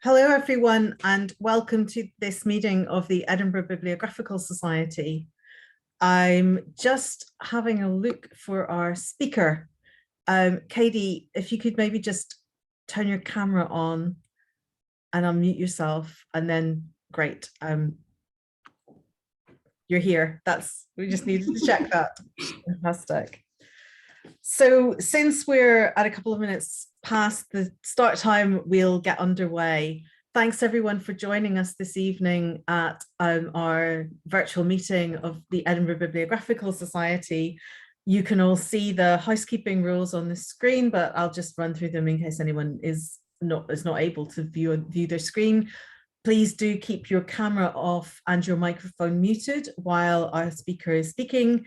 Hello, everyone, and welcome to this meeting of the Edinburgh Bibliographical Society. I'm just having a look for our speaker. Katie, if you could maybe just turn your camera on and unmute yourself, and then great. You're here. We just needed to check that. Fantastic. So since we're at a couple of minutes past the start time, we'll get underway. Thanks everyone for joining us this evening at our virtual meeting of the Edinburgh Bibliographical Society. You can all see the housekeeping rules on the screen, but I'll just run through them in case anyone is not able to view their screen. Please do keep your camera off and your microphone muted while our speaker is speaking.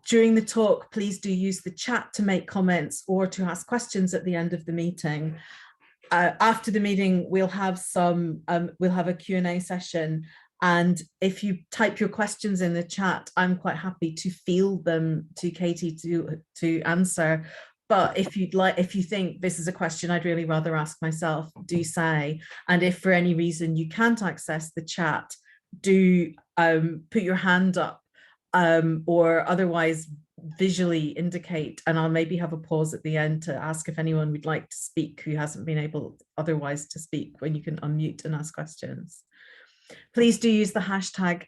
During the talk, please do use the chat to make comments or to ask questions at the end of the meeting. After the meeting, we'll have a Q&A session, and if you type your questions in the chat, I'm quite happy to field them to Katie to answer. But if you think this is a question I'd really rather ask myself, do say. And if for any reason you can't access the chat, do put your hand up. Or otherwise visually indicate, and I'll maybe have a pause at the end to ask if anyone would like to speak who hasn't been able otherwise to speak, when you can unmute and ask questions. Please do use the hashtag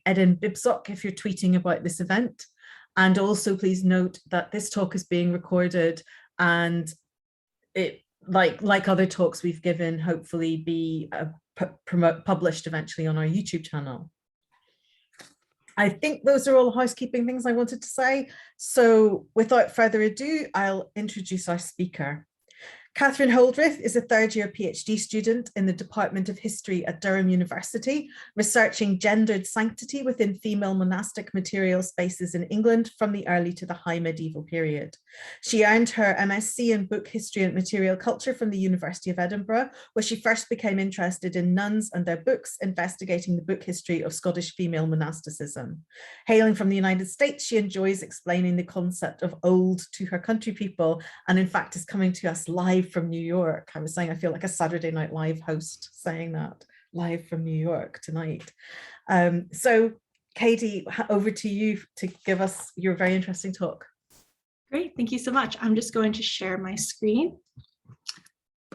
#EdinBibsoc if you're tweeting about this event. And also please note that this talk is being recorded, and it, like other talks we've given, hopefully be published eventually on our YouTube channel. I think those are all the housekeeping things I wanted to say. So without further ado, I'll introduce our speaker. Katherine Holderith is a third-year PhD student in the Department of History at Durham University, researching gendered sanctity within female monastic material spaces in England from the early to the high medieval period. She earned her MSc in Book History and Material Culture from the University of Edinburgh, where she first became interested in nuns and their books, investigating the book history of Scottish female monasticism. Hailing from the United States, she enjoys explaining the concept of old to her country people, and in fact is coming to us live from New York. I was saying I feel like a Saturday Night Live host saying that, live from New York tonight. So Katie, over to you to give us your very interesting talk. Great, thank you so much. I'm just going to share my screen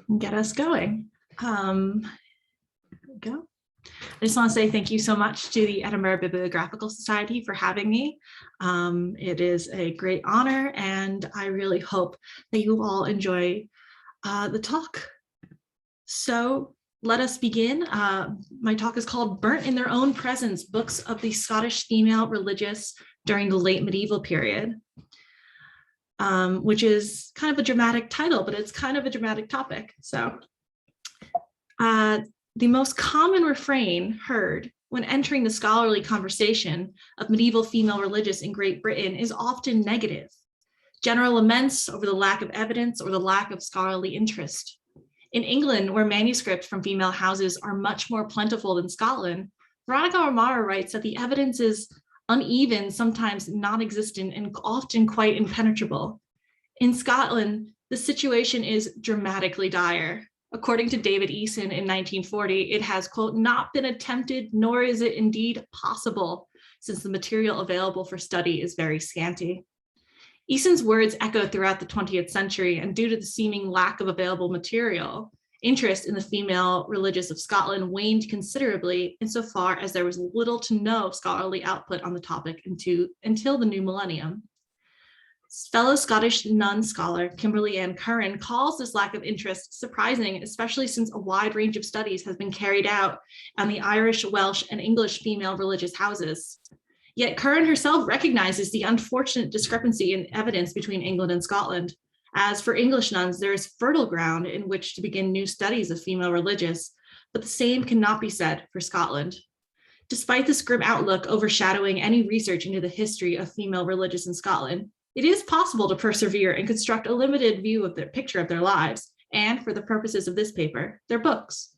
and get us going. There we go. I just want to say thank you so much to the Edinburgh Bibliographical Society for having me. It is a great honor, and I really hope that you all enjoy the talk. So let us begin. My talk is called Burnt in Their Own Presence, Books of the Scottish Female Religious During the Late Medieval Period, which is kind of a dramatic title, but it's kind of a dramatic topic. So the most common refrain heard when entering the scholarly conversation of medieval female religious in Great Britain is often negative. General laments over the lack of evidence or the lack of scholarly interest. In England, where manuscripts from female houses are much more plentiful than Scotland, Veronica O'Mara writes that the evidence is uneven, sometimes non-existent, and often quite impenetrable. In Scotland, the situation is dramatically dire. According to David Eason in 1940, it has, quote, not been attempted, nor is it indeed possible, since the material available for study is very scanty. Eason's words echo throughout the 20th century, and due to the seeming lack of available material, interest in the female religious of Scotland waned considerably insofar as there was little to no scholarly output on the topic until the new millennium. Fellow Scottish nun scholar Kimberly Ann Curran calls this lack of interest surprising, especially since a wide range of studies has been carried out on the Irish, Welsh, and English female religious houses. Yet Curran herself recognizes the unfortunate discrepancy in evidence between England and Scotland. As for English nuns, there is fertile ground in which to begin new studies of female religious, but the same cannot be said for Scotland. Despite this grim outlook overshadowing any research into the history of female religious in Scotland, it is possible to persevere and construct a limited view of their picture of their lives, and for the purposes of this paper, their books.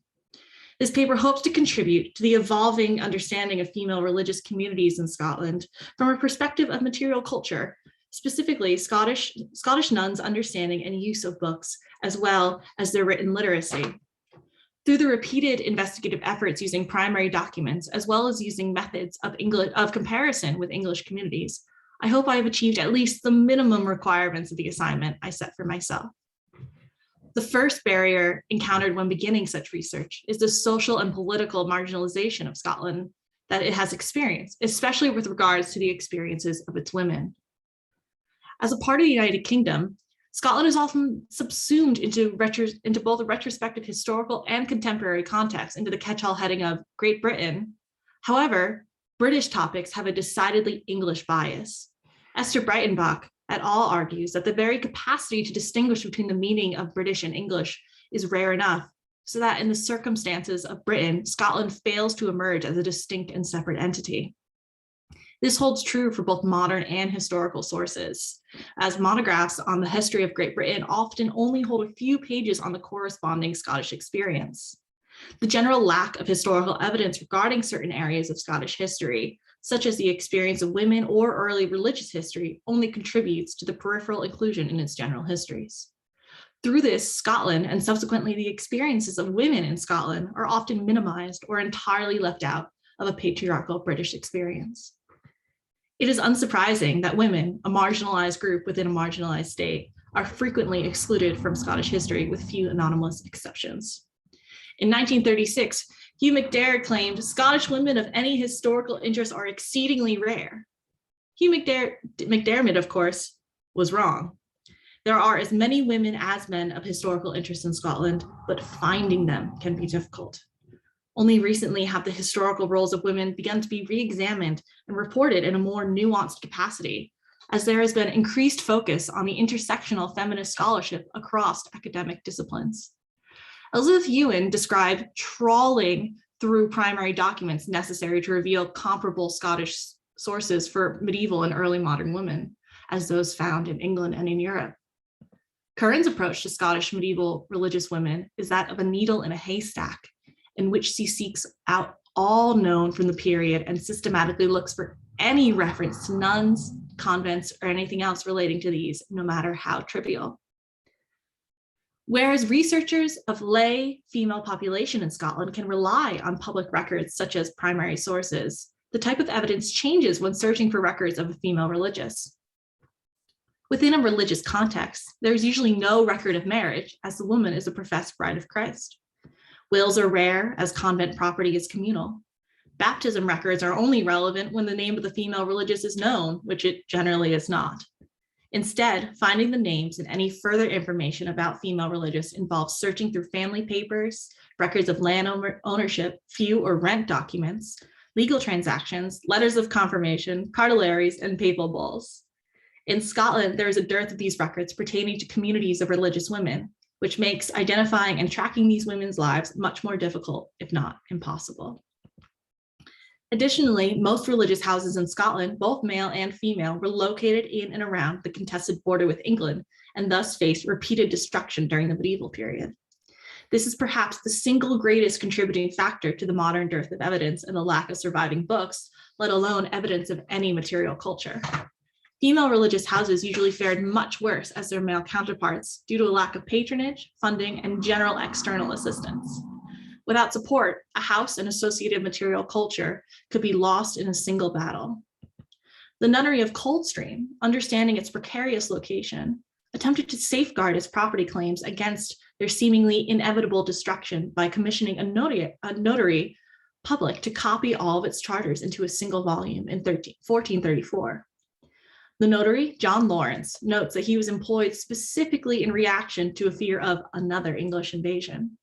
This paper hopes to contribute to the evolving understanding of female religious communities in Scotland from a perspective of material culture, specifically Scottish nuns' understanding and use of books, as well as their written literacy. Through the repeated investigative efforts using primary documents, as well as using methods of comparison with English communities, I hope I have achieved at least the minimum requirements of the assignment I set for myself. The first barrier encountered when beginning such research is the social and political marginalization of Scotland that it has experienced, especially with regards to the experiences of its women. As a part of the United Kingdom, Scotland is often subsumed into both a retrospective historical and contemporary context into the catch-all heading of Great Britain. However, British topics have a decidedly English bias. Esther Breitenbach et al. Argues that the very capacity to distinguish between the meaning of British and English is rare enough, so that in the circumstances of Britain, Scotland fails to emerge as a distinct and separate entity. This holds true for both modern and historical sources, as monographs on the history of Great Britain often only hold a few pages on the corresponding Scottish experience. The general lack of historical evidence regarding certain areas of Scottish history, such as the experience of women or early religious history, only contributes to the peripheral inclusion in its general histories. Through this, Scotland and subsequently the experiences of women in Scotland are often minimized or entirely left out of a patriarchal British experience. It is unsurprising that women, a marginalized group within a marginalized state, are frequently excluded from Scottish history with few anonymous exceptions. In 1936, Hugh McDermott claimed Scottish women of any historical interest are exceedingly rare. Hugh McDermott, of course, was wrong. There are as many women as men of historical interest in Scotland, but finding them can be difficult. Only recently have the historical roles of women begun to be re-examined and reported in a more nuanced capacity, as there has been increased focus on the intersectional feminist scholarship across academic disciplines. Elizabeth Ewan described trawling through primary documents necessary to reveal comparable Scottish sources for medieval and early modern women, as those found in England and in Europe. Curran's approach to Scottish medieval religious women is that of a needle in a haystack, in which she seeks out all known from the period and systematically looks for any reference to nuns, convents, or anything else relating to these, no matter how trivial. Whereas researchers of lay female population in Scotland can rely on public records such as primary sources, the type of evidence changes when searching for records of a female religious. Within a religious context, there is usually no record of marriage, as the woman is a professed bride of Christ. Wills are rare, as convent property is communal. Baptism records are only relevant when the name of the female religious is known, which it generally is not. Instead, finding the names and any further information about female religious involves searching through family papers, records of land ownership, few or rent documents, legal transactions, letters of confirmation, cartularies, and papal bulls. In Scotland, there is a dearth of these records pertaining to communities of religious women, which makes identifying and tracking these women's lives much more difficult, if not impossible. Additionally, most religious houses in Scotland, both male and female, were located in and around the contested border with England and thus faced repeated destruction during the medieval period. This is perhaps the single greatest contributing factor to the modern dearth of evidence and the lack of surviving books, let alone evidence of any material culture. Female religious houses usually fared much worse as their male counterparts due to a lack of patronage, funding, and general external assistance. Without support, a house and associated material culture could be lost in a single battle. The Nunnery of Coldstream, understanding its precarious location, attempted to safeguard its property claims against their seemingly inevitable destruction by commissioning a notary public to copy all of its charters into a single volume in 1434. The notary, John Lawrence, notes that he was employed specifically in reaction to a fear of another English invasion.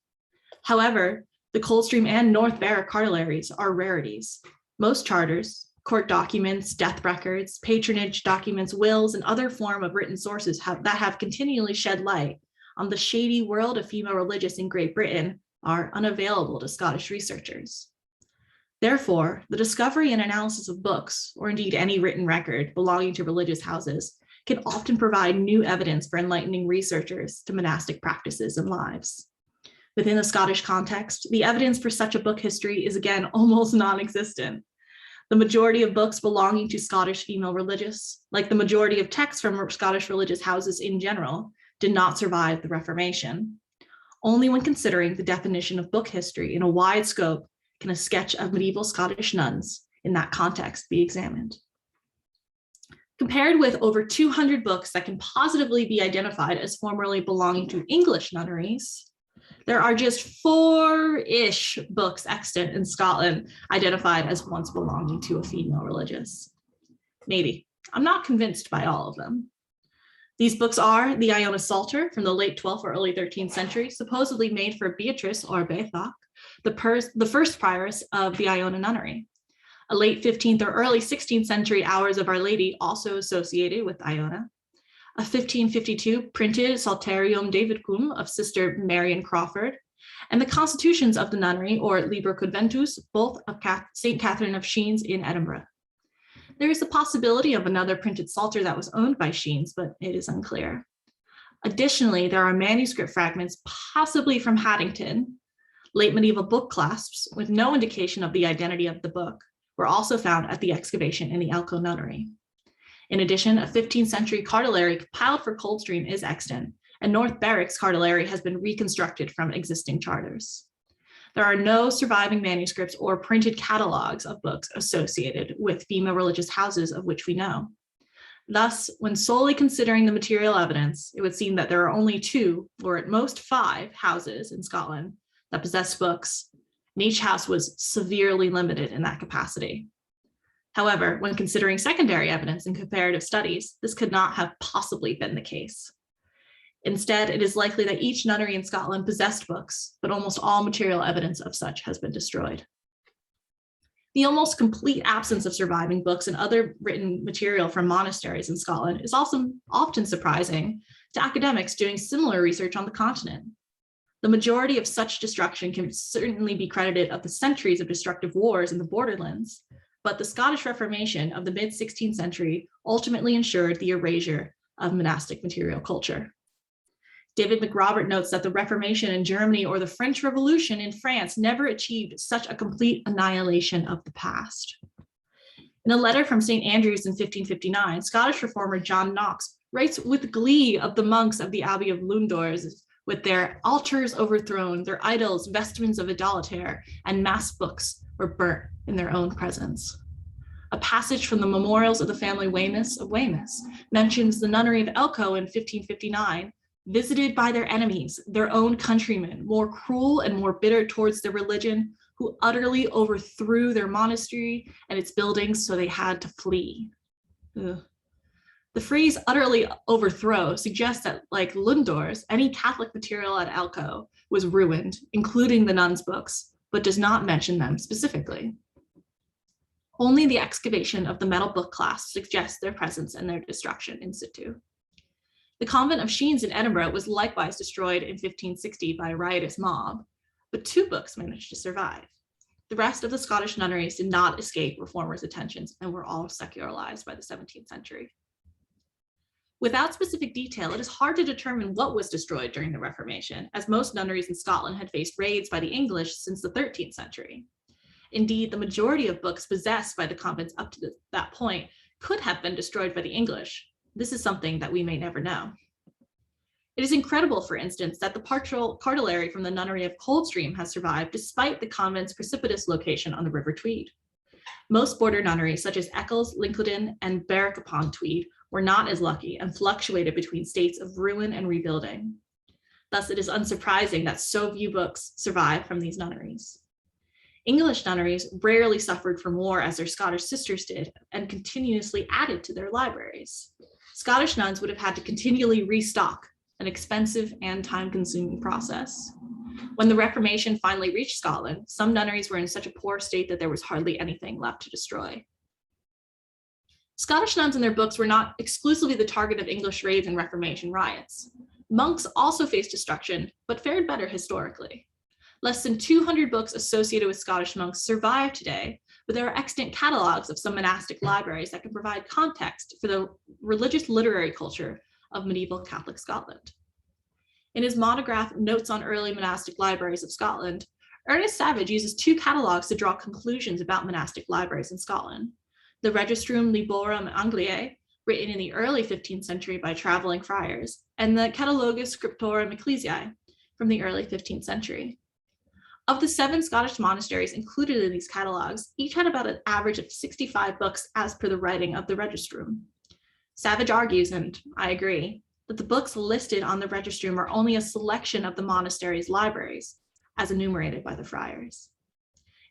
However, the Coldstream and North Berwick Cartularies are rarities. Most charters, court documents, death records, patronage documents, wills, and other form of written sources that have continually shed light on the shady world of female religious in Great Britain are unavailable to Scottish researchers. Therefore, the discovery and analysis of books, or indeed any written record belonging to religious houses, can often provide new evidence for enlightening researchers to monastic practices and lives. Within the Scottish context, the evidence for such a book history is again almost non-existent. The majority of books belonging to Scottish female religious, like the majority of texts from Scottish religious houses in general, did not survive the Reformation. Only when considering the definition of book history in a wide scope can a sketch of medieval Scottish nuns in that context be examined. Compared with over 200 books that can positively be identified as formerly belonging to English nunneries, there are just 4-ish books extant in Scotland identified as once belonging to a female religious. Maybe. I'm not convinced by all of them. These books are the Iona Psalter from the late 12th or early 13th century, supposedly made for Beatrice or Beathach, the first prioress of the Iona nunnery. A late 15th or early 16th century Hours of Our Lady, also associated with Iona. A 1552 printed Psalterium Davidicum of Sister Marian Crawford, and the Constitutions of the Nunnery, or Liber Conventus, both of St. Catherine of Sheen's in Edinburgh. There is the possibility of another printed Psalter that was owned by Sheen's, but it is unclear. Additionally, there are manuscript fragments, possibly from Haddington. Late medieval book clasps, with no indication of the identity of the book, were also found at the excavation in the Elcho nunnery. In addition, a 15th century cartulary compiled for Coldstream is extant, and North Berwick's cartulary has been reconstructed from existing charters. There are no surviving manuscripts or printed catalogs of books associated with female religious houses of which we know. Thus, when solely considering the material evidence, it would seem that there are only 2, or at most 5, houses in Scotland that possessed books, and each house was severely limited in that capacity. However, when considering secondary evidence in comparative studies, this could not have possibly been the case. Instead, it is likely that each nunnery in Scotland possessed books, but almost all material evidence of such has been destroyed. The almost complete absence of surviving books and other written material from monasteries in Scotland is also often surprising to academics doing similar research on the continent. The majority of such destruction can certainly be credited of the centuries of destructive wars in the borderlands, but the Scottish Reformation of the mid-16th century ultimately ensured the erasure of monastic material culture. David McRobert notes that the Reformation in Germany or the French Revolution in France never achieved such a complete annihilation of the past. In a letter from St. Andrews in 1559, Scottish reformer John Knox writes with glee of the monks of the Abbey of Lundors, with their altars overthrown, their idols, vestments of idolater, and mass books were burnt in their own presence. A passage from the Memorials of the family Weymouth of Weymouth mentions the nunnery of Elcho in 1559, visited by their enemies, their own countrymen, more cruel and more bitter towards their religion, who utterly overthrew their monastery and its buildings, so they had to flee. Ugh. The phrase utterly overthrow suggests that, like Lundors, any Catholic material at Elcho was ruined, including the nuns' books, but does not mention them specifically. Only the excavation of the metal book clasp suggests their presence and their destruction in situ. The convent of Sheen's in Edinburgh was likewise destroyed in 1560 by a riotous mob, but 2 books managed to survive. The rest of the Scottish nunneries did not escape reformers' attentions and were all secularized by the 17th century. Without specific detail, it is hard to determine what was destroyed during the Reformation, as most nunneries in Scotland had faced raids by the English since the 13th century. Indeed, the majority of books possessed by the convents up to that point could have been destroyed by the English. This is something that we may never know. It is incredible, for instance, that the cartulary from the nunnery of Coldstream has survived despite the convent's precipitous location on the River Tweed. Most border nunneries, such as Eccles, Lincoln, and Berwick upon Tweed, were not as lucky and fluctuated between states of ruin and rebuilding. Thus, it is unsurprising that so few books survive from these nunneries. English nunneries rarely suffered from war as their Scottish sisters did and continuously added to their libraries. Scottish nuns would have had to continually restock, an expensive and time-consuming process. When the Reformation finally reached Scotland, some nunneries were in such a poor state that there was hardly anything left to destroy. Scottish nuns and their books were not exclusively the target of English raids and Reformation riots. Monks also faced destruction, but fared better historically. Less than 200 books associated with Scottish monks survive today, but there are extant catalogs of some monastic libraries that can provide context for the religious literary culture of medieval Catholic Scotland. In his monograph, Notes on Early Monastic Libraries of Scotland, Ernest Savage uses 2 catalogs to draw conclusions about monastic libraries in Scotland. The Registrum Librorum Angliae, written in the early 15th century by traveling friars, and the Catalogus Scriptorum Ecclesiae, from the early 15th century. Of the 7 Scottish monasteries included in these catalogues, each had about an average of 65 books as per the writing of the registrum. Savage argues, and I agree, that the books listed on the registrum are only a selection of the monastery's libraries, as enumerated by the friars.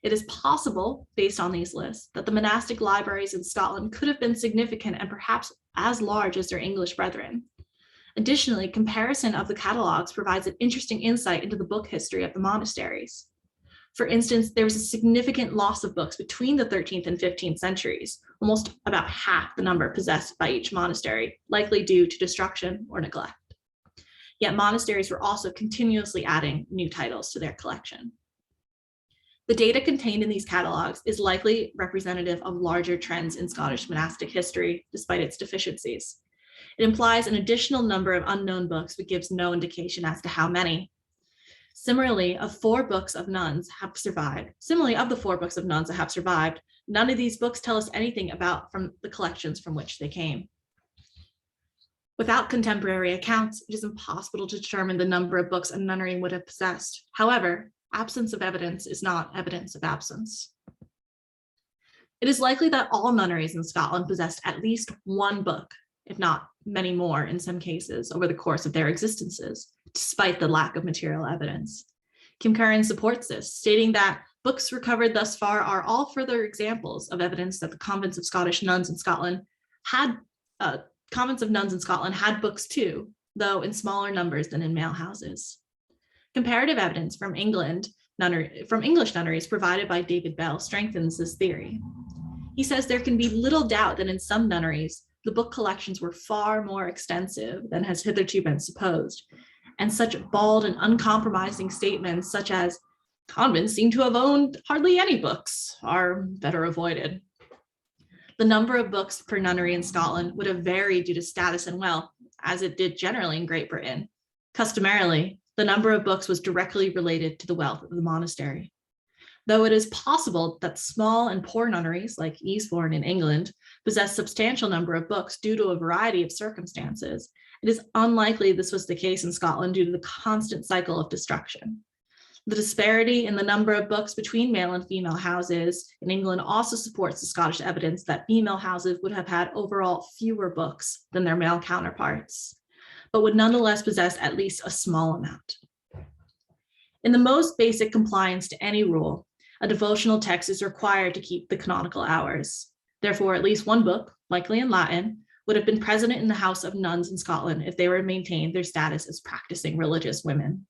It is possible, based on these lists, that the monastic libraries in Scotland could have been significant and perhaps as large as their English brethren. Additionally, comparison of the catalogues provides an interesting insight into the book history of the monasteries. For instance, there was a significant loss of books between the 13th and 15th centuries, almost about half the number possessed by each monastery, likely due to destruction or neglect. Yet monasteries were also continuously adding new titles to their collection. The data contained in these catalogues is likely representative of larger trends in Scottish monastic history, despite its deficiencies. It implies an additional number of unknown books, but gives no indication as to how many. Similarly, of the 4 books that have survived, none of these books tell us anything about from the collections from which they came. Without contemporary accounts, it is impossible to determine the number of books a nunnery would have possessed. However, absence of evidence is not evidence of absence. It is likely that all nunneries in Scotland possessed at least one book, if not many more in some cases, over the course of their existences, despite the lack of material evidence. Kim Curran supports this, stating that books recovered thus far are all further examples of evidence that the convents of Scottish nuns in Scotland had books too, though in smaller numbers than in male houses. Comparative evidence from English nunneries provided by David Bell strengthens this theory. He says there can be little doubt that in some nunneries, the book collections were far more extensive than has hitherto been supposed, and such bald and uncompromising statements such as convents seem to have owned hardly any books are better avoided. The number of books per nunnery in Scotland would have varied due to status and wealth, as it did generally in Great Britain. Customarily, the number of books was directly related to the wealth of the monastery. Though it is possible that small and poor nunneries, like Easebourne in England, possess a substantial number of books due to a variety of circumstances, it is unlikely this was the case in Scotland due to the constant cycle of destruction. The disparity in the number of books between male and female houses in England also supports the Scottish evidence that female houses would have had overall fewer books than their male counterparts, but would nonetheless possess at least a small amount. In the most basic compliance to any rule, a devotional text is required to keep the canonical hours. Therefore, at least one book, likely in Latin, would have been present in the house of nuns in Scotland if they were to maintain their status as practicing religious women.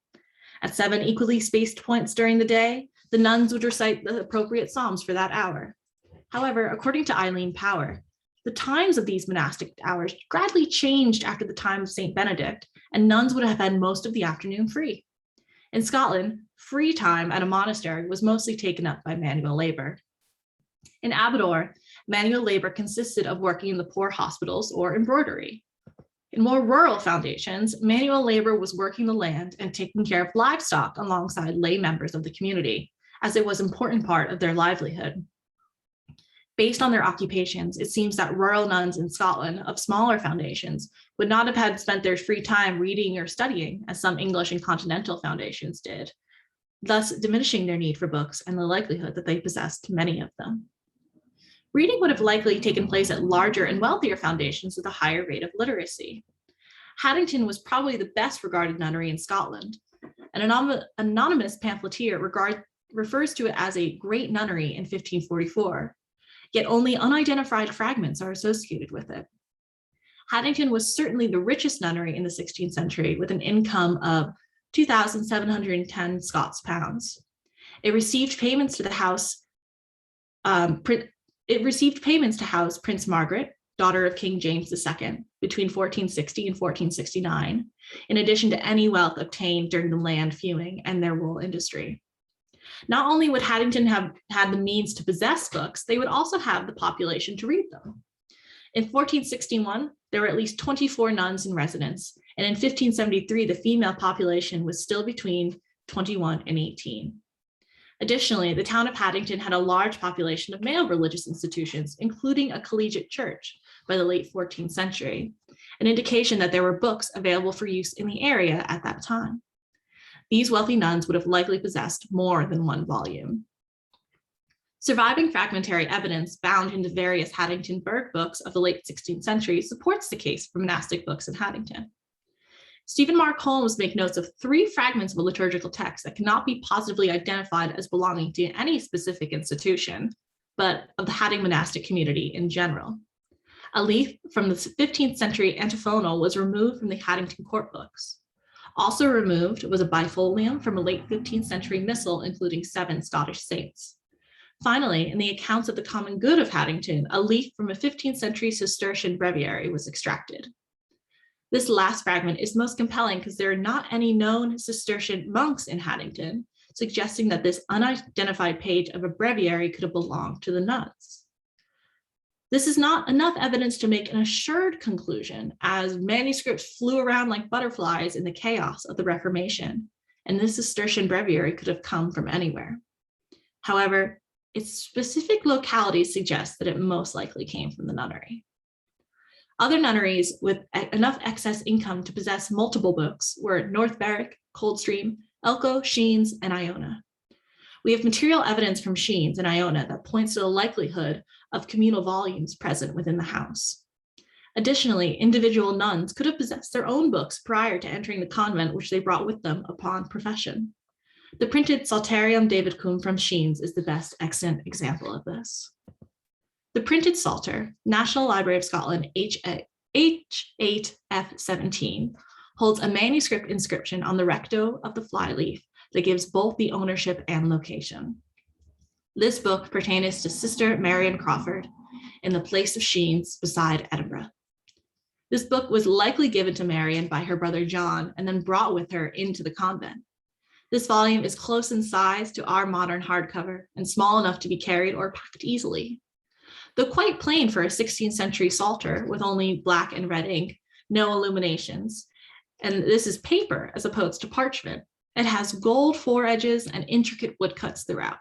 At 7 equally spaced points during the day, the nuns would recite the appropriate psalms for that hour. However, according to Eileen Power, the times of these monastic hours gradually changed after the time of St. Benedict, and nuns would have had most of the afternoon free. In Scotland, free time at a monastery was mostly taken up by manual labor. In Aberdour, manual labor consisted of working in the poor hospitals or embroidery. In more rural foundations, manual labor was working the land and taking care of livestock alongside lay members of the community, as it was an important part of their livelihood. Based on their occupations, it seems that rural nuns in Scotland of smaller foundations would not have had spent their free time reading or studying, as some English and continental foundations did, thus diminishing their need for books and the likelihood that they possessed many of them. Reading would have likely taken place at larger and wealthier foundations with a higher rate of literacy. Haddington was probably the best regarded nunnery in Scotland. An anonymous pamphleteer refers to it as a great nunnery in 1544, yet only unidentified fragments are associated with it. Haddington was certainly the richest nunnery in the 16th century, with an income of 2,710 Scots pounds. It received payments to house Prince Margaret, daughter of King James II, between 1460 and 1469, in addition to any wealth obtained during the land fewing and their wool industry. Not only would Haddington have had the means to possess books, they would also have the population to read them. In 1461, there were at least 24 nuns in residence, and in 1573, the female population was still between 21 and 18. Additionally, the town of Haddington had a large population of male religious institutions, including a collegiate church by the late 14th century, an indication that there were books available for use in the area at that time. These wealthy nuns would have likely possessed more than one volume. Surviving fragmentary evidence found in the various Haddington Burke books of the late 16th century supports the case for monastic books in Haddington. Stephen Mark Holmes makes notes of 3 fragments of a liturgical text that cannot be positively identified as belonging to any specific institution, but of the Hadding monastic community in general. A leaf from the 15th century antiphonal was removed from the Haddington court books. Also removed was a bifolium from a late 15th century missal, including 7 Scottish saints. Finally, in the accounts of the common good of Haddington, a leaf from a 15th century Cistercian breviary was extracted. This last fragment is most compelling because there are not any known Cistercian monks in Haddington, suggesting that this unidentified page of a breviary could have belonged to the nuns. This is not enough evidence to make an assured conclusion, as manuscripts flew around like butterflies in the chaos of the Reformation, and this Cistercian breviary could have come from anywhere. However, its specific locality suggests that it most likely came from the nunnery. Other nunneries with enough excess income to possess multiple books were North Berwick, Coldstream, Elcho, Sheens, and Iona. We have material evidence from Sheens and Iona that points to the likelihood of communal volumes present within the house. Additionally, individual nuns could have possessed their own books prior to entering the convent, which they brought with them upon profession. The printed Psalterium Davidicum from Sheens is the best extant example of this. The printed Psalter, National Library of Scotland H8F17, holds a manuscript inscription on the recto of the flyleaf that gives both the ownership and location. This book pertains to Sister Marian Crawford in the place of Sheens beside Edinburgh. This book was likely given to Marian by her brother John and then brought with her into the convent. This volume is close in size to our modern hardcover and small enough to be carried or packed easily. Though quite plain for a 16th century Psalter with only black and red ink, no illuminations, and this is paper as opposed to parchment, it has gold foredges and intricate woodcuts throughout.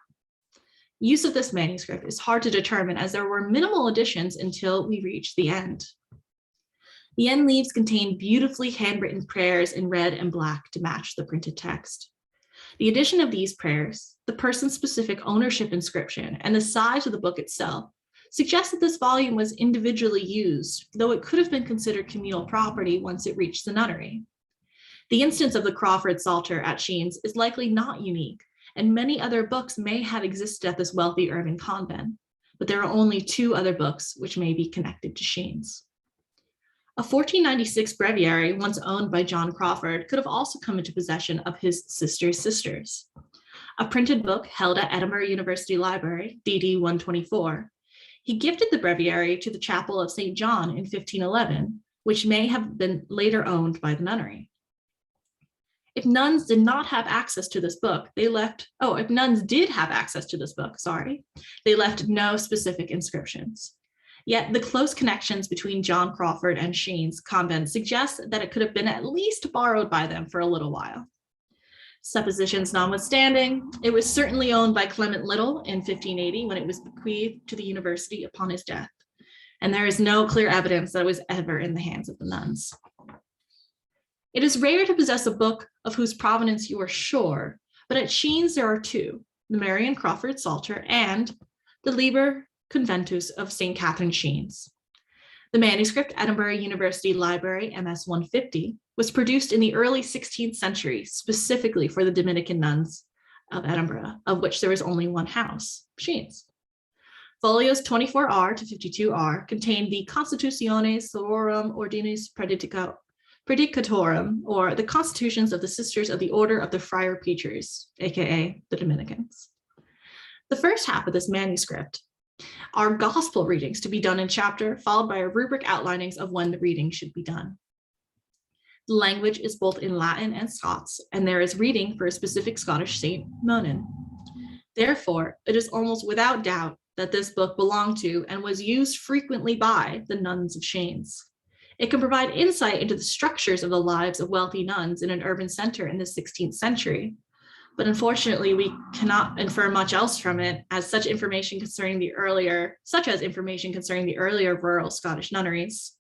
Use of this manuscript is hard to determine as there were minimal additions until we reach the end. The end leaves contain beautifully handwritten prayers in red and black to match the printed text. The addition of these prayers, the person-specific ownership inscription, and the size of the book itself suggests that this volume was individually used, though it could have been considered communal property once it reached the nunnery. The instance of the Crawford Psalter at Sheens is likely not unique, and many other books may have existed at this wealthy urban convent, but there are only 2 other books which may be connected to Sheens. A 1496 breviary, once owned by John Crawford, could have also come into possession of his sister's sisters. A printed book held at Edinburgh University Library, DD 124, he gifted the breviary to the chapel of St. John in 1511, which may have been later owned by the nunnery. If nuns did not have access to this book, they left no specific inscriptions. Yet the close connections between John Crawford and Sheens convent suggest that it could have been at least borrowed by them for a little while. Suppositions notwithstanding, it was certainly owned by Clement Little in 1580 when it was bequeathed to the university upon his death, and there is no clear evidence that it was ever in the hands of the nuns. It is rare to possess a book of whose provenance you are sure, but at Sheens there are 2, the Marian Crawford Psalter and the Liber Conventus of St. Catherine Sheens. The manuscript, Edinburgh University Library, MS 150, was produced in the early 16th century, specifically for the Dominican nuns of Edinburgh, of which there was only one house, Sheens. Folios 24R to 52R contain the Constitutiones Sororum Ordinis Predicatorum, or the constitutions of the Sisters of the Order of the Friar Preachers, aka the Dominicans. The first half of this manuscript are gospel readings to be done in chapter, followed by a rubric outlinings of when the reading should be done. The language is both in Latin and Scots, and there is reading for a specific Scottish saint, Monan. Therefore, it is almost without doubt that this book belonged to and was used frequently by the nuns of Sheens. It can provide insight into the structures of the lives of wealthy nuns in an urban center in the 16th century, but unfortunately we cannot infer much else from it, as such as information concerning the earlier rural Scottish nunneries.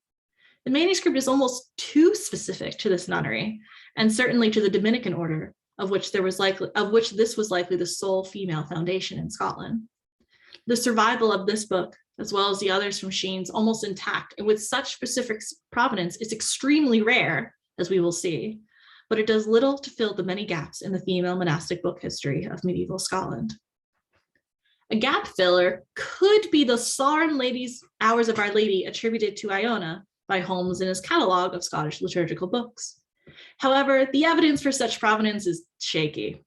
The manuscript is almost too specific to this nunnery, and certainly to the Dominican order, of which this was likely the sole female foundation in Scotland. The survival of this book, as well as the others from Sheen's, almost intact, and with such specific provenance, is extremely rare, as we will see, but it does little to fill the many gaps in the female monastic book history of medieval Scotland. A gap filler could be the Psalm Ladies' Hours of Our Lady attributed to Iona by Holmes in his catalogue of Scottish liturgical books. However, the evidence for such provenance is shaky.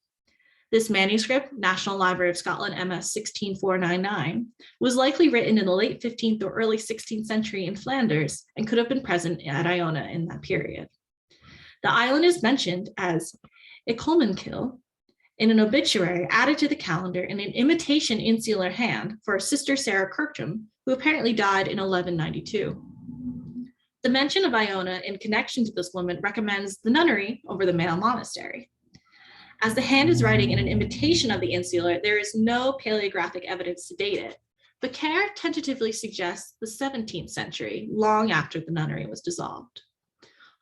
This manuscript, National Library of Scotland, MS 16499, was likely written in the late 15th or early 16th century in Flanders and could have been present at Iona in that period. The island is mentioned as Icolmankill in an obituary added to the calendar in an imitation insular hand for Sister Sarah Kirkham, who apparently died in 1192. The mention of Iona in connection to this woman recommends the nunnery over the male monastery. As the hand is writing in an imitation of the insular, there is no paleographic evidence to date it, but Kerr tentatively suggests the 17th century, long after the nunnery was dissolved.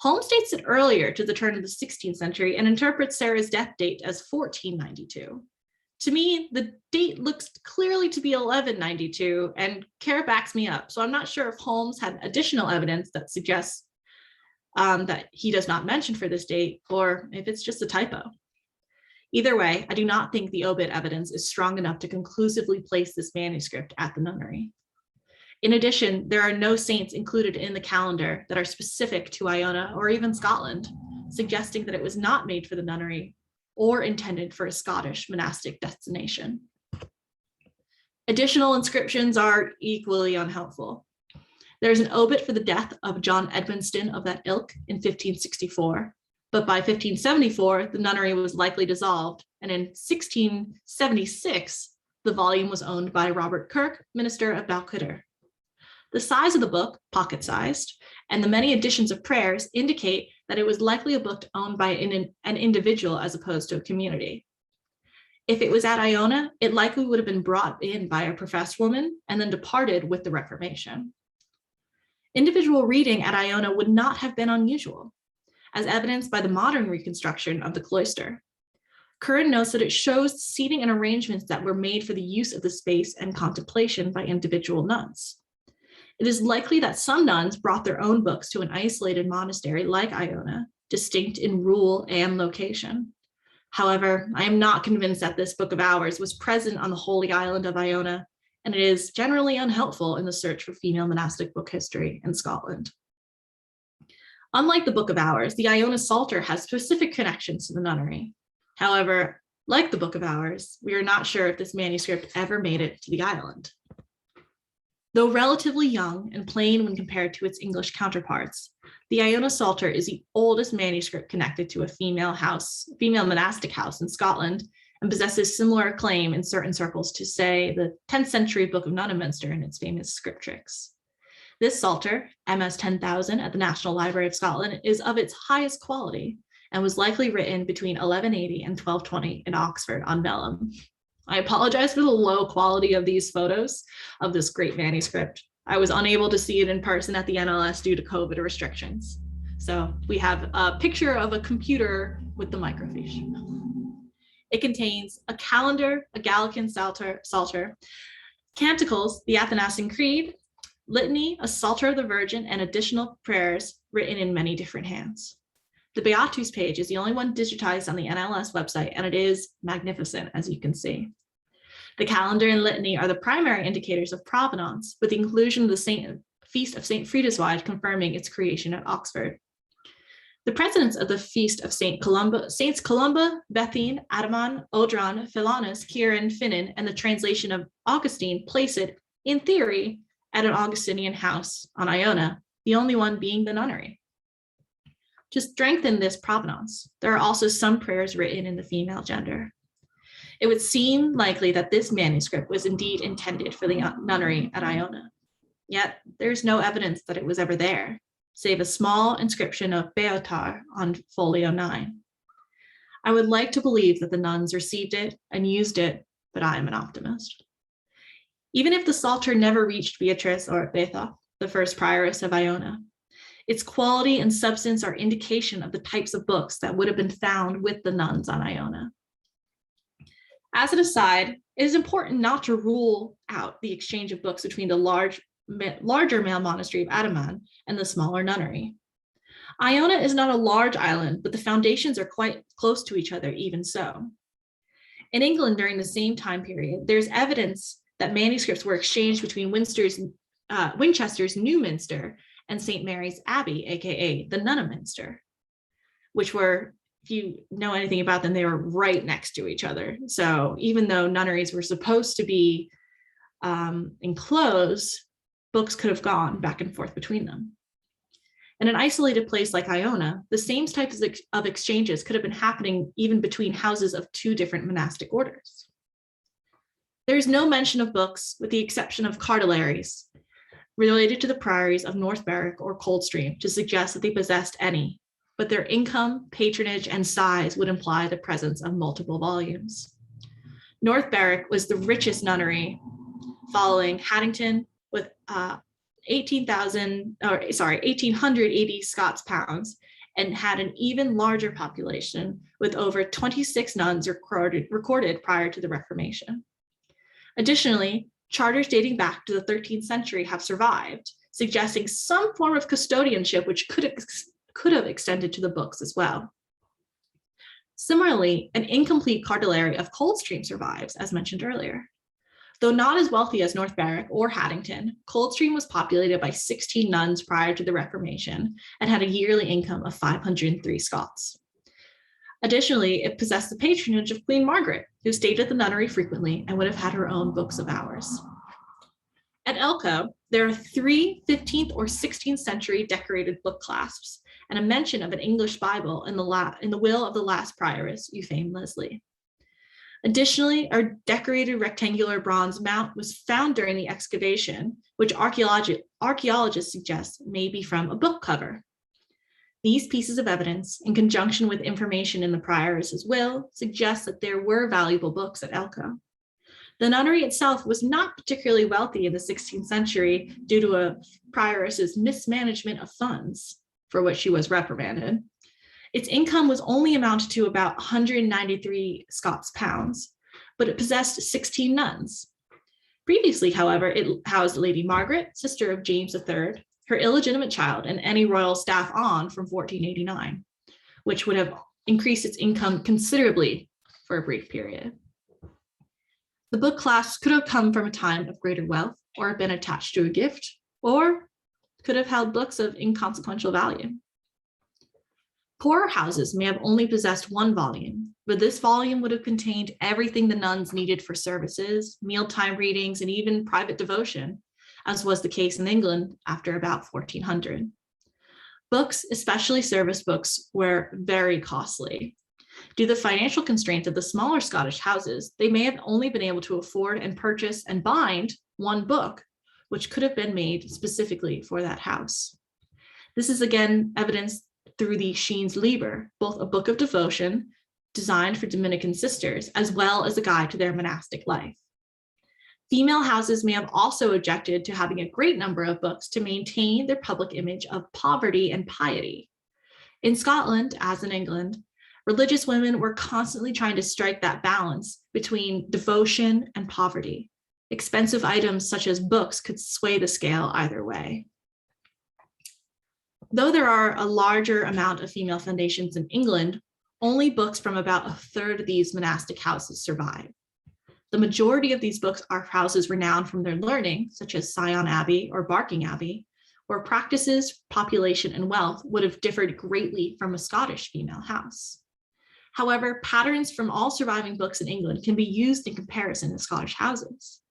Holmes dates it earlier to the turn of the 16th century and interprets Sarah's death date as 1492. To me, the date looks clearly to be 1192, and Kerr backs me up, so I'm not sure if Holmes had additional evidence that suggests that he does not mention for this date, or if it's just a typo. Either way, I do not think the obit evidence is strong enough to conclusively place this manuscript at the nunnery. In addition, there are no saints included in the calendar that are specific to Iona or even Scotland, suggesting that it was not made for the nunnery or intended for a Scottish monastic destination. Additional inscriptions are equally unhelpful. There's an obit for the death of John Edmonston of that ilk in 1564, but by 1574, the nunnery was likely dissolved, and in 1676, the volume was owned by Robert Kirk, minister of Balquhidder. The size of the book, pocket-sized, and the many editions of prayers indicate that it was likely a book owned by an individual as opposed to a community. If it was at Iona, it likely would have been brought in by a professed woman and then departed with the Reformation. Individual reading at Iona would not have been unusual, as evidenced by the modern reconstruction of the cloister. Curran notes that it shows seating and arrangements that were made for the use of the space and contemplation by individual nuns. It is likely that some nuns brought their own books to an isolated monastery like Iona, distinct in rule and location. However, I am not convinced that this Book of Hours was present on the holy island of Iona, and it is generally unhelpful in the search for female monastic book history in Scotland. Unlike the Book of Hours, the Iona Psalter has specific connections to the nunnery. However, like the Book of Hours, we are not sure if this manuscript ever made it to the island. Though relatively young and plain when compared to its English counterparts, the Iona Psalter is the oldest manuscript connected to a female monastic house in Scotland, and possesses similar acclaim in certain circles to, say, the 10th century Book of Nunneminster and its famous scriptrix. This Psalter, MS 10,000 at the National Library of Scotland, is of its highest quality and was likely written between 1180 and 1220 in Oxford on vellum. I apologize for the low quality of these photos of this great manuscript. I was unable to see it in person at the NLS due to COVID restrictions. So we have a picture of a computer with the microfiche. It contains a calendar, a Gallican Psalter, canticles, the Athanasian Creed, litany, a Psalter of the Virgin, and additional prayers written in many different hands. The Beatus page is the only one digitized on the NLS website, and it is magnificent, as you can see. The calendar and litany are the primary indicators of provenance, with the inclusion of the feast of St. Friedeswald confirming its creation at Oxford. The presence of the feast of Saints Columba, Bethine, Adaman, Odron, Philanus, Kieran, Finan, and the translation of Augustine place it, in theory, at an Augustinian house on Iona, the only one being the nunnery. To strengthen this provenance, there are also some prayers written in the female gender. It would seem likely that this manuscript was indeed intended for the nunnery at Iona. Yet there's no evidence that it was ever there, save a small inscription of Beotar on folio 9. I would like to believe that the nuns received it and used it, but I am an optimist. Even if the Psalter never reached Beatrice or Betha, the first prioress of Iona, Its quality and substance are indication of the types of books that would have been found with the nuns on Iona. As an aside, it is important not to rule out the exchange of books between the larger male monastery of Adaman and the smaller nunnery. Iona is not a large island, but the foundations are quite close to each other even so. In England during the same time period, there's evidence that manuscripts were exchanged between Winchester's New Minster and St. Mary's Abbey, aka the Nunneminster, which were, if you know anything about them, they were right next to each other. So even though nunneries were supposed to be enclosed, books could have gone back and forth between them. In an isolated place like Iona, the same types of exchanges could have been happening even between houses of two different monastic orders. There is no mention of books, with the exception of Cartularies, related to the priories of North Berwick or Coldstream, to suggest that they possessed any, but their income, patronage, and size would imply the presence of multiple volumes. North Berwick was the richest nunnery, following Haddington with 1,880 Scots pounds, and had an even larger population with over 26 nuns recorded prior to the Reformation. Additionally, charters dating back to the 13th century have survived, suggesting some form of custodianship which could have extended to the books as well. Similarly, an incomplete cartulary of Coldstream survives, as mentioned earlier. Though not as wealthy as North Berwick or Haddington, Coldstream was populated by 16 nuns prior to the Reformation and had a yearly income of 503 Scots. Additionally, it possessed the patronage of Queen Margaret, who stayed at the nunnery frequently and would have had her own books of hours. At Elcho, there are 3 15th or 16th century decorated book clasps and a mention of an English Bible in the will of the last prioress, Euphane Leslie. Additionally, a decorated rectangular bronze mount was found during the excavation, which archaeologists suggest may be from a book cover. These pieces of evidence, in conjunction with information in the prioress's will, suggest that there were valuable books at Elcho. The nunnery itself was not particularly wealthy in the 16th century due to a prioress's mismanagement of funds, for which she was reprimanded. Its income was only amounted to about 193 Scots pounds, but it possessed 16 nuns. Previously, however, it housed Lady Margaret, sister of James III, her illegitimate child, and any royal staff on from 1489, which would have increased its income considerably for a brief period. The book clasps could have come from a time of greater wealth, or been attached to a gift, or could have held books of inconsequential value. Poorer houses may have only possessed one volume, but this volume would have contained everything the nuns needed for services, mealtime readings, and even private devotion, as was the case in England after about 1400. Books, especially service books, were very costly. Due to the financial constraints of the smaller Scottish houses, they may have only been able to afford and purchase and bind one book, which could have been made specifically for that house. This is again evidenced through the Sheen's Liber, both a book of devotion designed for Dominican sisters, as well as a guide to their monastic life. Female houses may have also objected to having a great number of books to maintain their public image of poverty and piety. In Scotland, as in England, religious women were constantly trying to strike that balance between devotion and poverty. Expensive items such as books could sway the scale either way. Though there are a larger amount of female foundations in England, only books from about a third of these monastic houses survive. The majority of these books are houses renowned from their learning, such as Sion Abbey or Barking Abbey, where practices, population, and wealth would have differed greatly from a Scottish female house. However, patterns from all surviving books in England can be used in comparison to Scottish houses.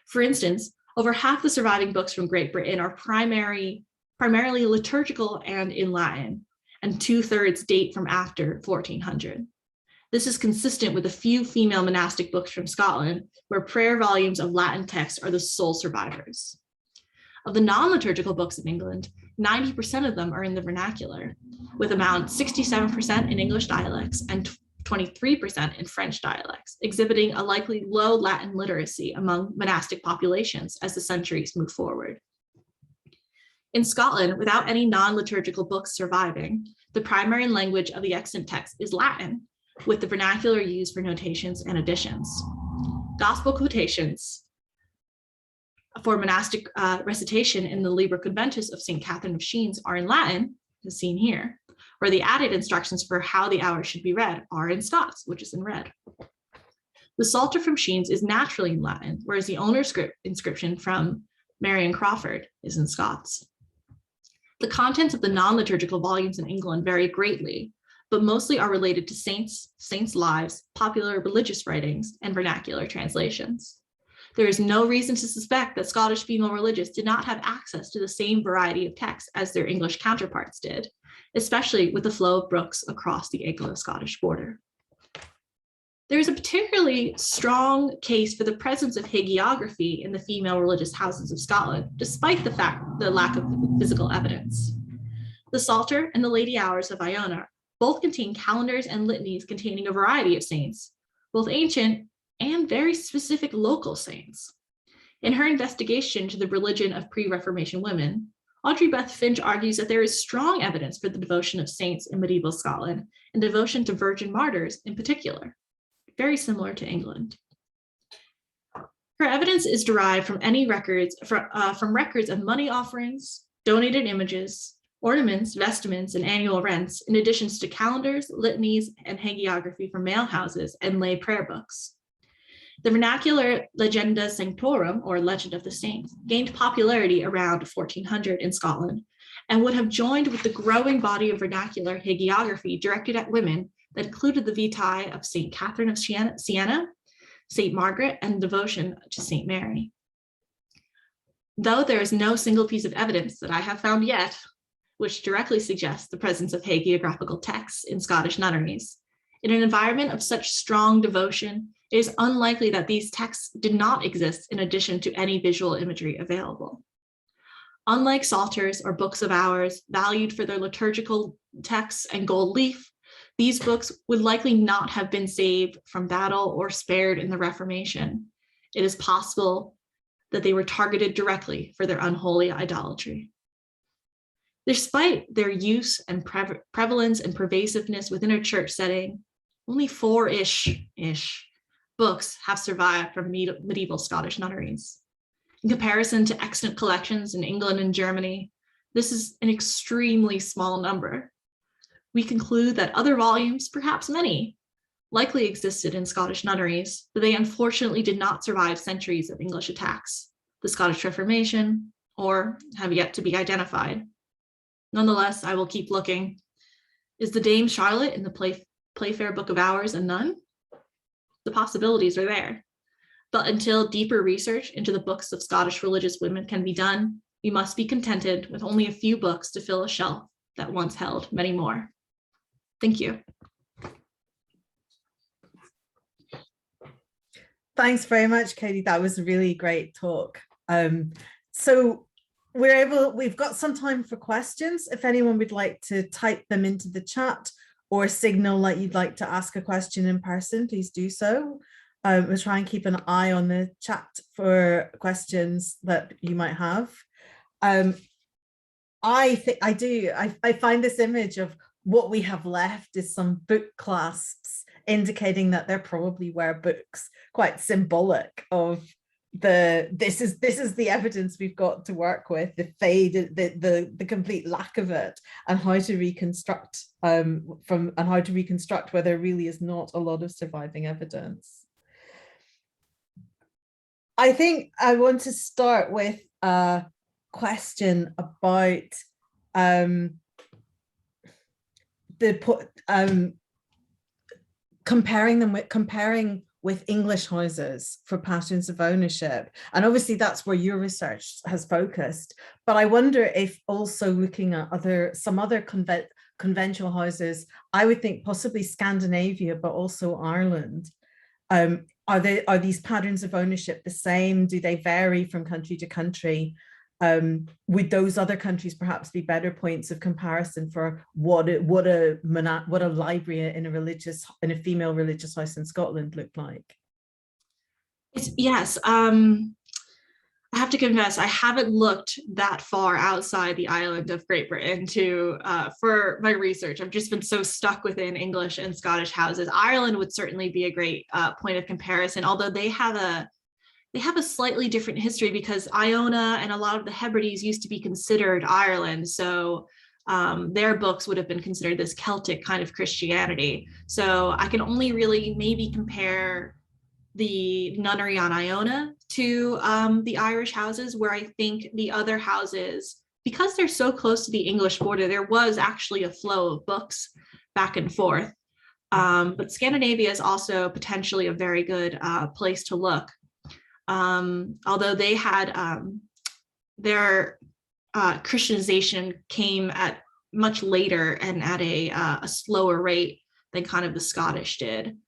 For instance, over half the surviving books from Great Britain are primarily liturgical and in Latin, and 2/3 date from after 1400. This is consistent with a few female monastic books from Scotland, where prayer volumes of Latin texts are the sole survivors. Of the non-liturgical books of England, 90% of them are in the vernacular, with around 67% in English dialects and 23% in French dialects, exhibiting a likely low Latin literacy among monastic populations as the centuries move forward. In Scotland, without any non-liturgical books surviving, the primary language of the extant text is Latin, with the vernacular used for notations and additions. Gospel quotations for monastic recitation in the Liber Conventus of St. Catherine of Sheen's are in Latin, as seen here, where the added instructions for how the hours should be read are in Scots, which is in red. The Psalter from Sheen's is naturally in Latin, whereas the owner inscription from Marion Crawford is in Scots. The contents of the non-liturgical volumes in England vary greatly, but mostly are related to saints, saints' lives, popular religious writings, and vernacular translations. There is no reason to suspect that Scottish female religious did not have access to the same variety of texts as their English counterparts did, especially with the flow of books across the Anglo-Scottish border. There is a particularly strong case for the presence of hagiography in the female religious houses of Scotland, despite the lack of physical evidence. The Psalter and the Lady Hours of Iona both contain calendars and litanies containing a variety of saints, both ancient and very specific local saints. In her investigation to the religion of pre-Reformation women, Audrey Beth Finch argues that there is strong evidence for the devotion of saints in medieval Scotland and devotion to virgin martyrs in particular, very similar to England. Her evidence is derived from any records, from records of money offerings, donated images, ornaments, vestments, and annual rents, in addition to calendars, litanies, and hagiography from male houses and lay prayer books. The vernacular Legenda Sanctorum, or Legend of the Saints, gained popularity around 1400 in Scotland and would have joined with the growing body of vernacular hagiography directed at women that included the vitae of St. Catherine of Siena, St. Margaret, and devotion to St. Mary. Though there is no single piece of evidence that I have found yet which directly suggests the presence of hagiographical texts in Scottish nunneries, in an environment of such strong devotion, it is unlikely that these texts did not exist in addition to any visual imagery available. Unlike psalters or books of hours valued for their liturgical texts and gold leaf, these books would likely not have been saved from battle or spared in the Reformation. It is possible that they were targeted directly for their unholy idolatry. Despite their use and prevalence and pervasiveness within a church setting, only 4-ish books have survived from medieval Scottish nunneries. In comparison to extant collections in England and Germany, this is an extremely small number. We conclude that other volumes, perhaps many, likely existed in Scottish nunneries, but they unfortunately did not survive centuries of English attacks, the Scottish Reformation, or have yet to be identified. Nonetheless, I will keep looking. Is the Dame Charlotte in the Playfair Book of Hours a nun? The possibilities are there. But until deeper research into the books of Scottish religious women can be done, we must be contented with only a few books to fill a shelf that once held many more. Thank you. Thanks very much, Katie. That was a really great talk. So we've got some time for questions. If anyone would like to type them into the chat or signal that you'd like to ask a question in person, please do so. We'll try and keep an eye on the chat for questions that you might have. I find this image of what we have left is some book clasps indicating that there probably were books, quite symbolic of this is the evidence we've got to work with, the fade, the complete lack of it, and how to reconstruct where there really is not a lot of surviving evidence. I think I want to start with a question about comparing with English houses for patterns of ownership. And obviously that's where your research has focused. But I wonder if also looking at some other conventual houses, I would think possibly Scandinavia, but also Ireland. Are these patterns of ownership the same? Do they vary from country to country? Would those other countries perhaps be better points of comparison for what a library in a female religious house in Scotland looked like? Yes, I have to confess, I haven't looked that far outside the island of Great Britain for my research. I've just been so stuck within English and Scottish houses. Ireland would certainly be a great point of comparison, although they have a slightly different history because Iona and a lot of the Hebrides used to be considered Ireland. So their books would have been considered this Celtic kind of Christianity. So I can only really maybe compare the nunnery on Iona to the Irish houses, where I think the other houses, because they're so close to the English border, there was actually a flow of books back and forth. But Scandinavia is also potentially a very good place to look. Although they had their Christianization came at much later and at a slower rate than kind of the Scottish did.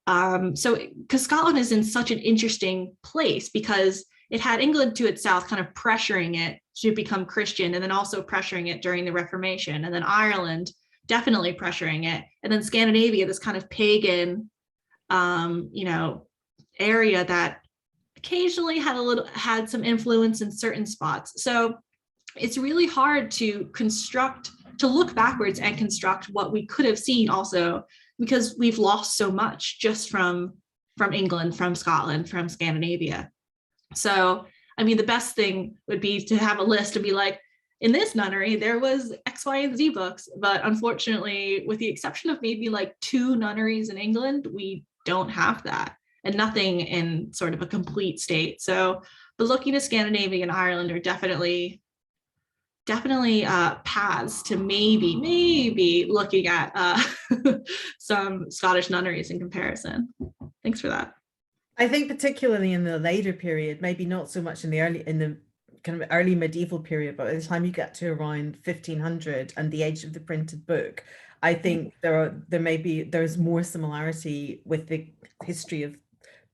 So because Scotland is in such an interesting place because it had England to its south kind of pressuring it to become Christian, and then also pressuring it during the Reformation, and then Ireland definitely pressuring it, and then Scandinavia, this kind of pagan area that occasionally had some influence in certain spots. So it's really hard to look backwards and construct what we could have seen also, because we've lost so much just from England, from Scotland, from Scandinavia. So, I mean, the best thing would be to have a list and be like, in this nunnery, there was X, Y, and Z books. But unfortunately, with the exception of maybe like 2 nunneries in England, we don't have that, and nothing in sort of a complete state. So, but looking to Scandinavia and Ireland are definitely paths to maybe looking at some Scottish nunneries in comparison. Thanks for that. I think particularly in the later period, maybe not so much in the kind of early medieval period, but by the time you get to around 1500 and the age of the printed book, I think there's more similarity with the history of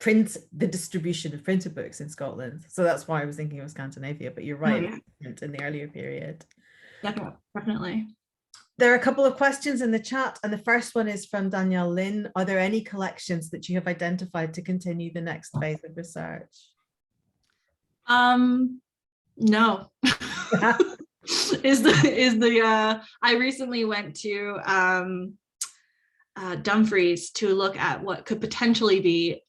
the distribution of printed books in Scotland. So that's why I was thinking of Scandinavia, but you're right, in the earlier period. Definitely. There are a couple of questions in the chat, and the first one is from Danielle Lynn. Are there any collections that you have identified to continue the next phase of research? No. I recently went to Dumfries to look at what could potentially be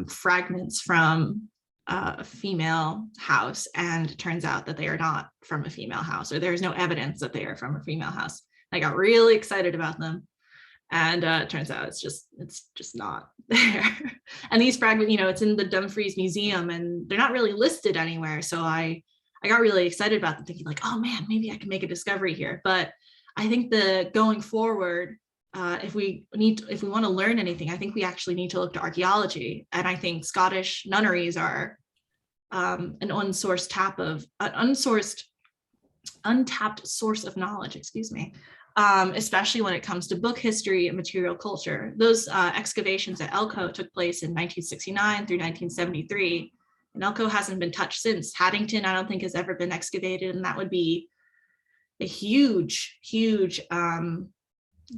fragments from a female house, and it turns out that they are not from a female house, or there's no evidence that they are from a female house. I got really excited about them, and it turns out it's just not there. And these fragments, it's in the Dumfries Museum, and they're not really listed anywhere. So I got really excited about them, thinking like, oh man, maybe I can make a discovery here. But I think going forward, if we want to learn anything, I think we actually need to look to archaeology. And I think Scottish nunneries are an untapped source of knowledge, especially when it comes to book history and material culture. Those excavations at Elcho took place in 1969 through 1973, and Elcho hasn't been touched since. Haddington, I don't think, has ever been excavated, and that would be a huge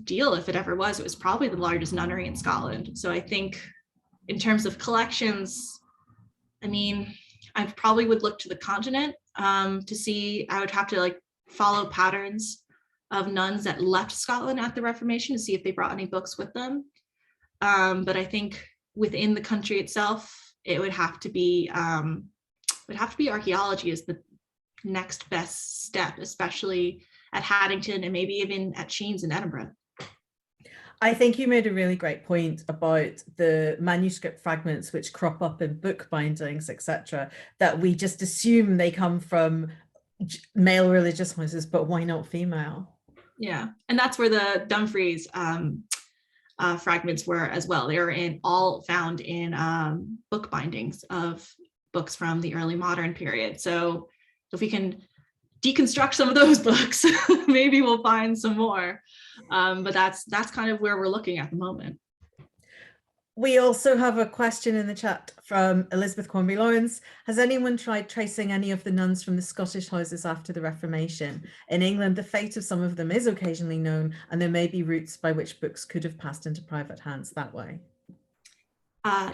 deal if it ever was. It was probably the largest nunnery in Scotland. So I think in terms of collections, I mean, I probably would look to the continent to see. I would have to follow patterns of nuns that left Scotland at the Reformation to see if they brought any books with them. But I think within the country itself, it would have to be archaeology as the next best step, especially at Haddington and maybe even at Sheen's in Edinburgh. I think you made a really great point about the manuscript fragments which crop up in book bindings, etc., that we just assume they come from male religious houses, but why not female? Yeah, and that's where the Dumfries fragments were as well. They were all found in book bindings of books from the early modern period. So if we can deconstruct some of those books, maybe we'll find some more. But that's kind of where we're looking at the moment. We also have a question in the chat from Elizabeth Cornby Lawrence. Has anyone tried tracing any of the nuns from the Scottish houses after the Reformation? In England, the fate of some of them is occasionally known, and there may be routes by which books could have passed into private hands that way.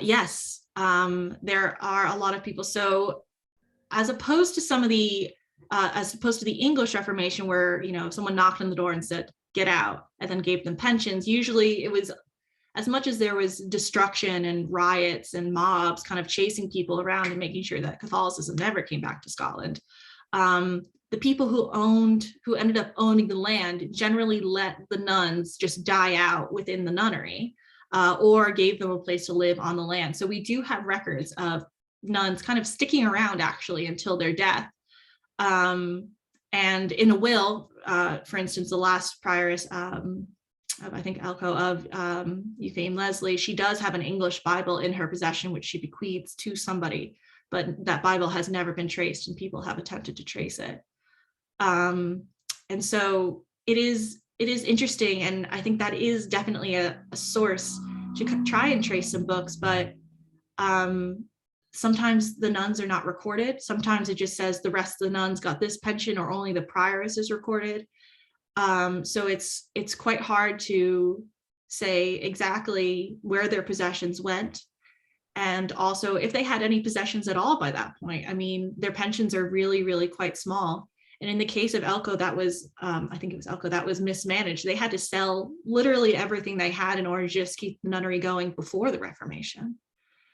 Yes, there are a lot of people. So as opposed to the English Reformation, where, you know, someone knocked on the door and said, get out, and then gave them pensions. Usually it was, as much as there was destruction and riots and mobs kind of chasing people around and making sure that Catholicism never came back to Scotland, the people who ended up owning the land generally let the nuns just die out within the nunnery, or gave them a place to live on the land. So we do have records of nuns kind of sticking around actually until their death. And in a will, for instance, the last prioress of, I think, Elcho, of Euphane Leslie, she does have an English Bible in her possession, which she bequeaths to somebody, but that Bible has never been traced, and people have attempted to trace it. And so it is interesting, and I think that is definitely a source to try and trace some books, but sometimes the nuns are not recorded. Sometimes it just says the rest of the nuns got this pension, or only the prioress is recorded. So it's quite hard to say exactly where their possessions went. And also if they had any possessions at all by that point. I mean, their pensions are really, really quite small. And in the case of Elcho, that was, I think it was Elcho, that was mismanaged. They had to sell literally everything they had in order to just keep the nunnery going before the Reformation.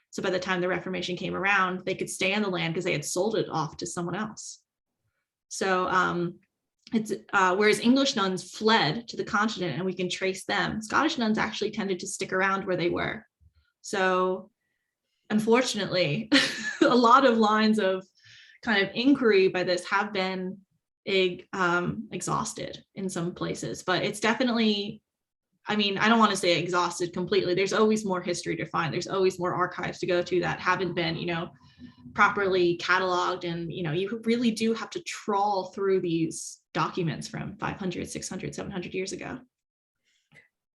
So by the time the Reformation came around, they could stay on the land because they had sold it off to someone else. So it's whereas English nuns fled to the continent, and we can trace them, Scottish nuns actually tended to stick around where they were. So unfortunately, a lot of lines of kind of inquiry by this have been exhausted in some places, but it's definitely, I mean, I don't want to say exhausted completely. There's always more history to find. There's always more archives to go to that haven't been, you know, properly cataloged. And, you know, you really do have to trawl through these documents from 500, 600, 700 years ago.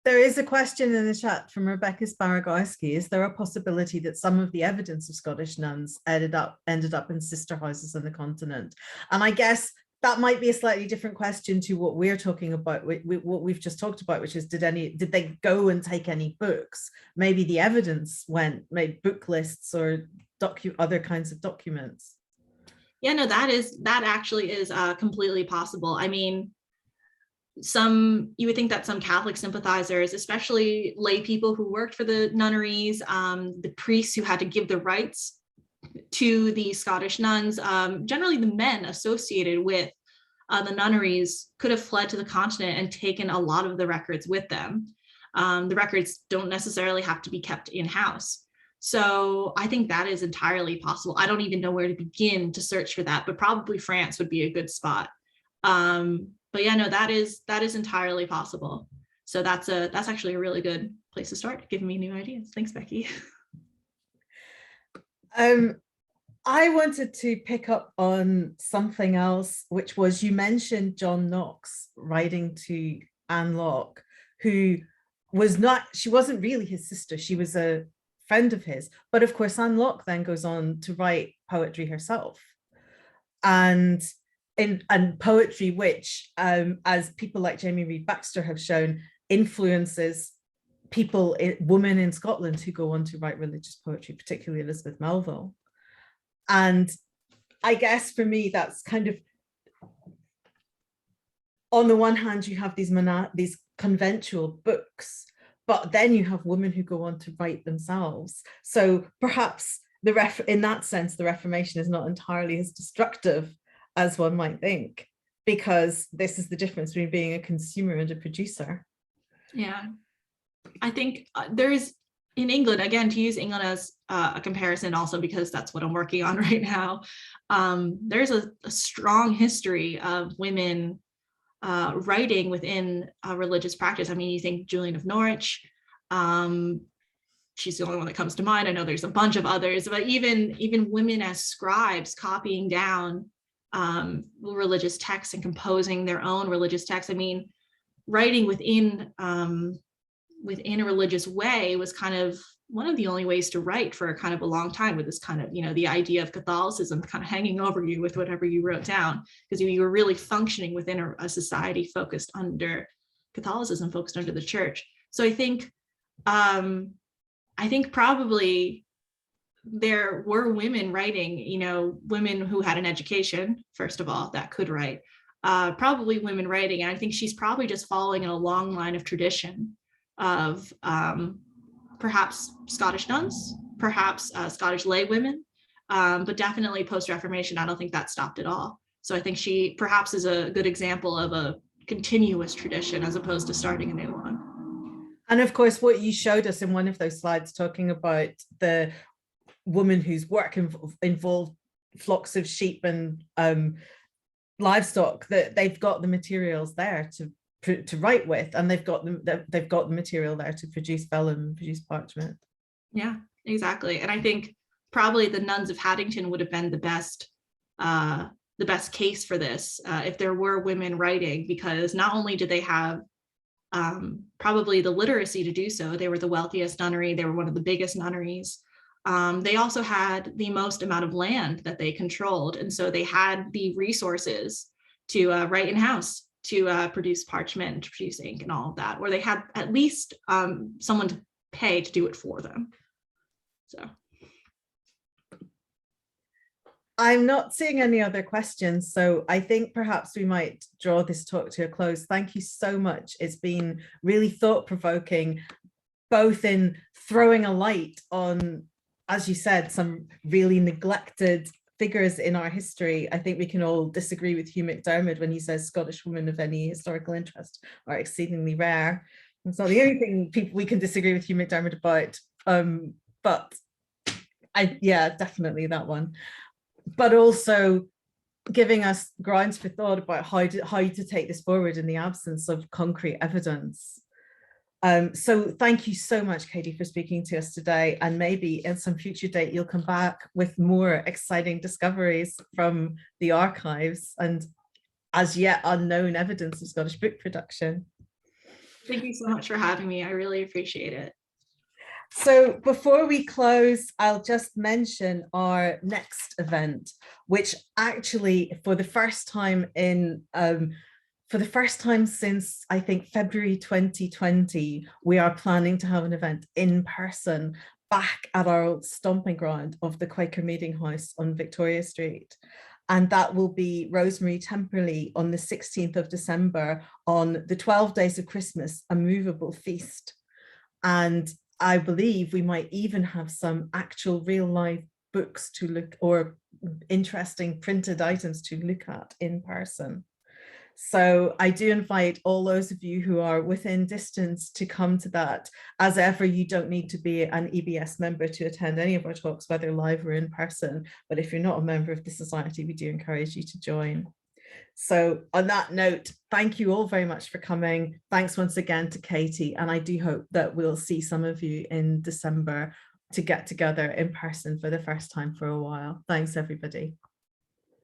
There is a question in the chat from Rebecca Sparagowski. Is there a possibility that some of the evidence of Scottish nuns ended up in sister houses on the continent? And I guess that might be a slightly different question to what we're talking about, what we've just talked about, which is, did they go and take any books? Maybe the evidence made book lists or other kinds of documents. Yeah, no, that actually is completely possible. I mean, you would think that some Catholic sympathizers, especially lay people who worked for the nunneries, the priests who had to give the rites to the Scottish nuns, generally the men associated with the nunneries could have fled to the continent and taken a lot of the records with them. The records don't necessarily have to be kept in-house. So I think that is entirely possible. I don't even know where to begin to search for that, but probably France would be a good spot. But yeah, no, that is entirely possible. So that's actually a really good place to start, giving me new ideas. Thanks, Becky. I wanted to pick up on something else, which was, you mentioned John Knox writing to Anne Locke, who she wasn't really his sister, she was a friend of his. But of course, Anne Locke then goes on to write poetry herself. And poetry which, as people like Jamie Reed Baxter have shown, influences women in Scotland who go on to write religious poetry, particularly Elizabeth Melville. And I guess for me, that's kind of, on the one hand, you have these conventual books, but then you have women who go on to write themselves. So perhaps in that sense, the Reformation is not entirely as destructive as one might think, because this is the difference between being a consumer and a producer. Yeah, I think there is, in England, again, to use England as a comparison also, because that's what I'm working on right now, there's a strong history of women writing within a religious practice. I mean, you think Julian of Norwich, she's the only one that comes to mind. I know there's a bunch of others, but even women as scribes copying down religious texts and composing their own religious texts. I mean, writing within a religious way was kind of one of the only ways to write for kind of a long time, with this kind of, you know, the idea of Catholicism kind of hanging over you with whatever you wrote down, because you were really functioning within a society focused under Catholicism, focused under the church. So I think probably there were women writing, you know, women who had an education, first of all, that could write, probably women writing. And I think she's probably just following in a long line of tradition of perhaps Scottish nuns, perhaps Scottish lay women, but definitely post-Reformation, I don't think that stopped at all. So I think she perhaps is a good example of a continuous tradition as opposed to starting a new one. And of course, what you showed us in one of those slides talking about the woman whose work involved flocks of sheep and livestock, that they've got the materials there to write with, and they've got the material there to produce vellum, produce parchment. Yeah, exactly. And I think probably the nuns of Haddington would have been the best case for this if there were women writing, because not only did they have probably the literacy to do so, they were the wealthiest nunnery, they were one of the biggest nunneries. They also had the most amount of land that they controlled. And so they had the resources to write in-house, to produce parchment, to produce ink and all of that, or they had at least someone to pay to do it for them. So. I'm not seeing any other questions, so I think perhaps we might draw this talk to a close. Thank you so much. It's been really thought-provoking, both in throwing a light on, as you said, some really neglected figures in our history. I think we can all disagree with Hugh McDermott when he says Scottish women of any historical interest are exceedingly rare. It's not the only thing we can disagree with Hugh McDermott about, but yeah, definitely that one. But also giving us grounds for thought about how to take this forward in the absence of concrete evidence. So thank you so much, Katie, for speaking to us today. And maybe at some future date, you'll come back with more exciting discoveries from the archives and as yet unknown evidence of Scottish book production. Thank you so much for having me. I really appreciate it. So before we close, I'll just mention our next event, which actually for the first time since I think February 2020, we are planning to have an event in person back at our old stomping ground of the Quaker Meeting House on Victoria Street. And that will be Rosemary Temperley on the 16th of December on the 12 Days of Christmas, a movable feast. And I believe we might even have some actual real life books to look, or interesting printed items to look at in person. So I do invite all those of you who are within distance to come to that. As ever, you don't need to be an EBS member to attend any of our talks, whether live or in person. But if you're not a member of the Society, we do encourage you to join. So on that note, thank you all very much for coming. Thanks once again to Katie. And I do hope that we'll see some of you in December to get together in person for the first time for a while. Thanks, everybody.